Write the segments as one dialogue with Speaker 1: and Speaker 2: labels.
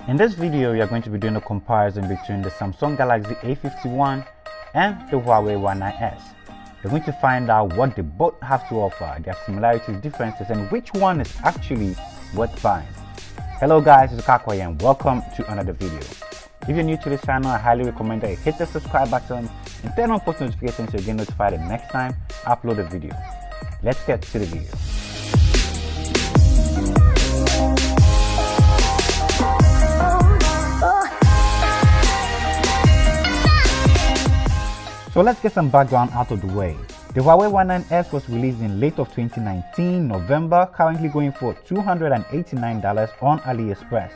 Speaker 1: In this video, we are going to be doing a comparison between the Samsung Galaxy A51 and the Huawei Y9s. We're going to find out what they both have to offer, their similarities, differences, and which one is actually worth buying. Hello guys, it's Rickaquaog and welcome to another video. If you're new to this channel, I highly recommend that you hit the subscribe button and turn on post notifications so you get notified the next time I upload a video. Let's get to the video. So let's get some background out of the way. The Huawei Y9s was released in late of 2019, November, currently going for $289 on AliExpress,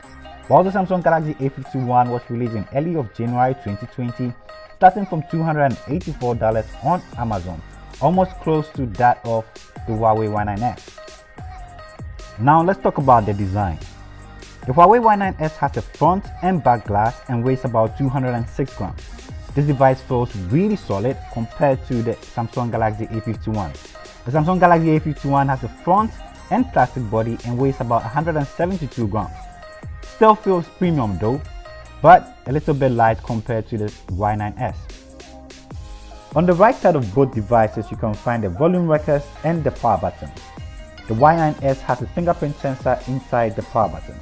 Speaker 1: while the Samsung Galaxy A51 was released in early of January 2020, starting from $284 on Amazon, almost close to that of the Huawei Y9s. Now let's talk about the design. The Huawei Y9s has a front and back glass and weighs about 206 grams. This device feels really solid compared to the Samsung Galaxy A51. The Samsung Galaxy A51 has a front and plastic body and weighs about 172 grams. Still feels premium though, but a little bit light compared to the Y9s. On the right side of both devices, you can find the volume rockers and the power button. The Y9s has a fingerprint sensor inside the power button.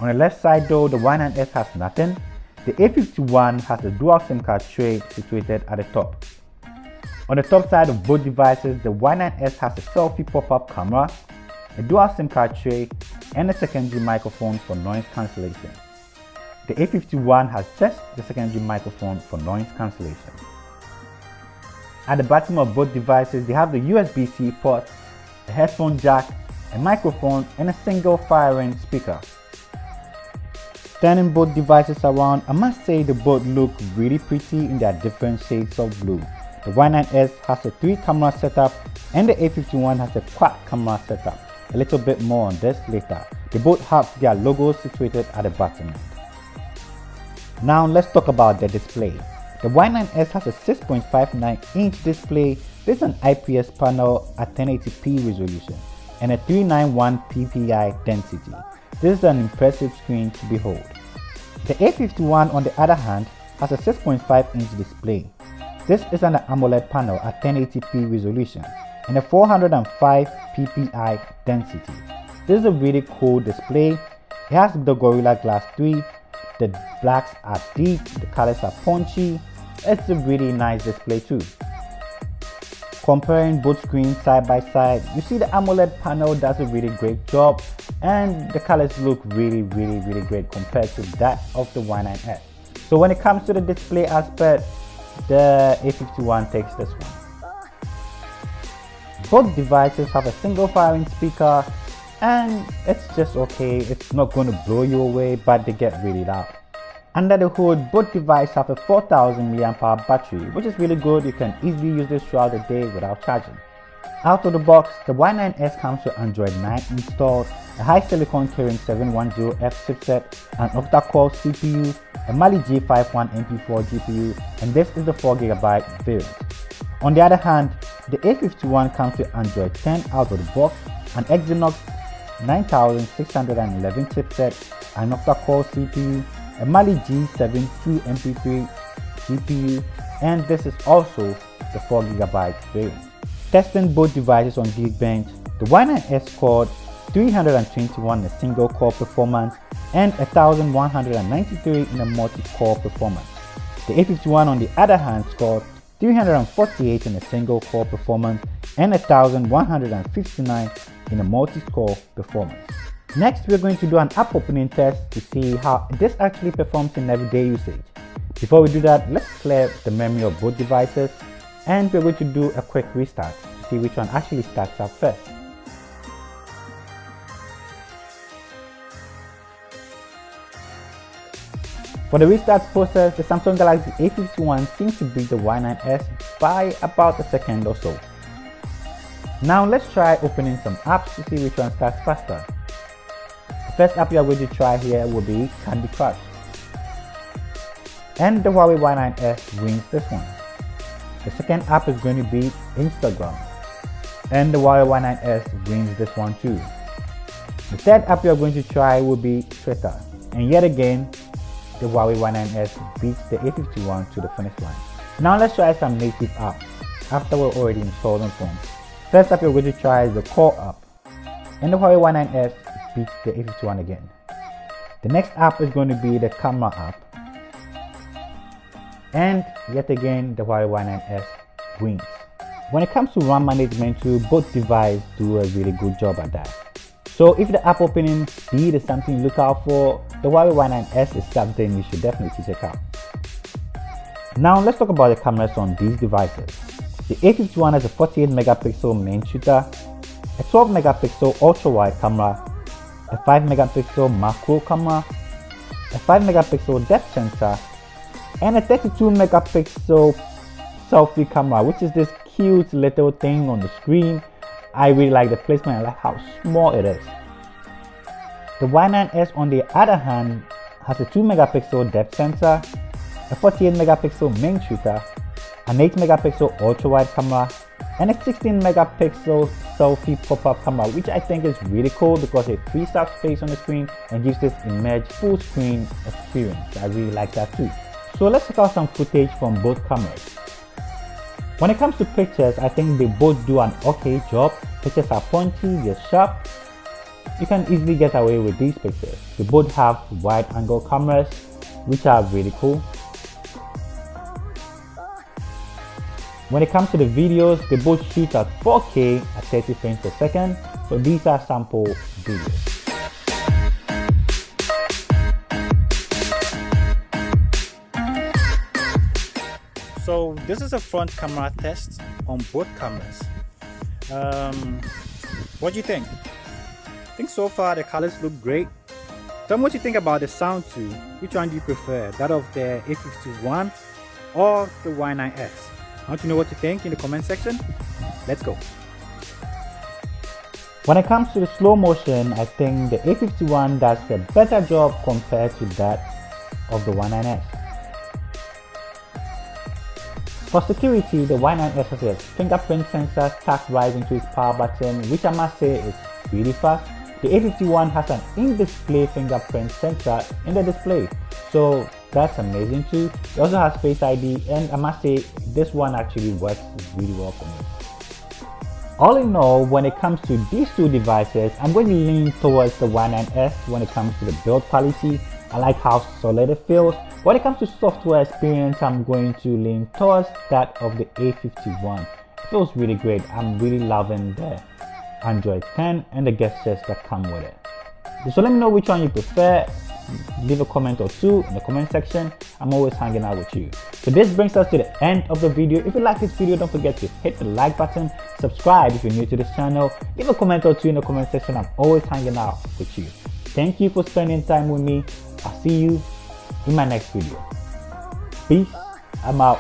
Speaker 1: On the left side though, the Y9s has nothing. The A51 has a dual SIM card tray situated at the top. On the top side of both devices, the Y9s has a selfie pop-up camera, a dual SIM card tray, and a secondary microphone for noise cancellation. The A51 has just the secondary microphone for noise cancellation. At the bottom of both devices, they have the USB-C port, a headphone jack, a microphone, and a single firing speaker. Turning both devices around, I must say they both look really pretty in their different shades of blue. The Y9s has a 3-camera setup and the A51 has a quad camera setup. A little bit more on this later. They both have their logos situated at the bottom end. Now let's talk about the display. The Y9s has a 6.59-inch display. This is an IPS panel at 1080p resolution and a 391 ppi density. This is an impressive screen to behold. The A51 on the other hand has a 6.5-inch display. This is an AMOLED panel at 1080p resolution and a 405 ppi density. This is a really cool display. It has the Gorilla Glass 3, the blacks are deep, the colors are punchy. It's a really nice display too. Comparing both screens side by side, you see the AMOLED panel does a really great job and the colors look really great compared to that of the Y9s. So when it comes to the display aspect, the A51 takes this one. Both devices have a single firing speaker and it's just okay. It's not going to blow you away, but they get really loud. Under the hood, both devices have a 4000 mAh battery, which is really good. You can easily use this throughout the day without charging. Out of the box, the Y9s comes with Android 9 installed, a high silicon Kirin 710F chipset, an octa-core CPU, a Mali G51 MP4 GPU, and this is the 4GB variant. On the other hand, the A51 comes with Android 10 out of the box, an Exynos 9611 chipset, an octa-core CPU, a Mali G72 MP3 GPU, and this is also the 4GB variant. Testing both devices on Geekbench, the Y9s scored 321 in a single core performance and 1193 in a multi-core performance. The A51 on the other hand scored 348 in a single core performance and 1159 in a multi-core performance. Next, we're going to do an app opening test to see how this actually performs in everyday usage. Before we do that, let's clear the memory of both devices and we're going to do a quick restart to see which one actually starts up first. For the restart process, the Samsung Galaxy A51 seems to beat the Y9s by about a second or so. Now let's try opening some apps to see which one starts faster. The first app we are going to try here will be Candy Crush. And the Huawei Y9s wins this one. The second app is going to be Instagram. And the Huawei Y9s wins this one too. The third app we are going to try will be Twitter. And yet again, the Huawei Y9s beats the A51 to the finish line. Now let's try some native apps after we're already installed on phone. First up, you're going to try the Call app, and the Huawei Y9s beats the A51 again. The next app is going to be the Camera app, and yet again the Huawei Y9s wins. When it comes to RAM management too, both devices do a really good job at that. So if the app opening speed is something you look out for, the Huawei Y9s is something you should definitely check out. Now let's talk about the cameras on these devices. The A51 has a 48 megapixel main shooter, a 12 megapixel ultra wide camera, a 5 megapixel macro camera, a 5 megapixel depth sensor, and a 32 megapixel selfie camera, which is this cute little thing on the screen. I really like the placement. I like how small it is. The Y9s on the other hand has a 2 megapixel depth sensor, a 48 megapixel main shooter, an 8 megapixel ultra wide camera, and a 16 megapixel selfie pop-up camera, which I think is really cool because it frees up space on the screen and gives this immersive full screen experience. I really like that too. So let's check out some footage from both cameras. When it comes to pictures, I think they both do an okay job. Pictures are punchy, they're sharp. You can easily get away with these pictures. They both have wide angle cameras, which are really cool. When it comes to the videos, they both shoot at 4K at 30 frames per second. So these are sample videos. So this is a front camera test on both cameras. What do you think? I think so far the colors look great. Tell me what you think about the sound too. Which one do you prefer? That of the A51 or the Y9s? I want to know what you think in the comment section. Let's go. When it comes to the slow motion, I think the A51 does a better job compared to that of the Y9s. For security, the Y9s has a fingerprint sensor tacked right into its power button, which I must say is really fast. The A51 has an in-display fingerprint sensor in the display, so that's amazing too. It also has Face ID, and I must say this one actually works really well for me. All in all, when it comes to these two devices, I'm going to lean towards the Y9s when it comes to the build quality. I like how solid it feels. When it comes to software experience, I'm going to lean towards that of the A51. It feels really great. I'm really loving the Android 10 and the gestures that come with it. So let me know which one you prefer. Leave a comment or two in the comment section. I'm always hanging out with you. So this brings us to the end of the video. If you like this video, don't forget to hit the like button, subscribe if you're new to this channel, leave a comment or two in the comment section. I'm always hanging out with you. Thank you for spending time with me. I'll see you in my next video. Peace. I'm out.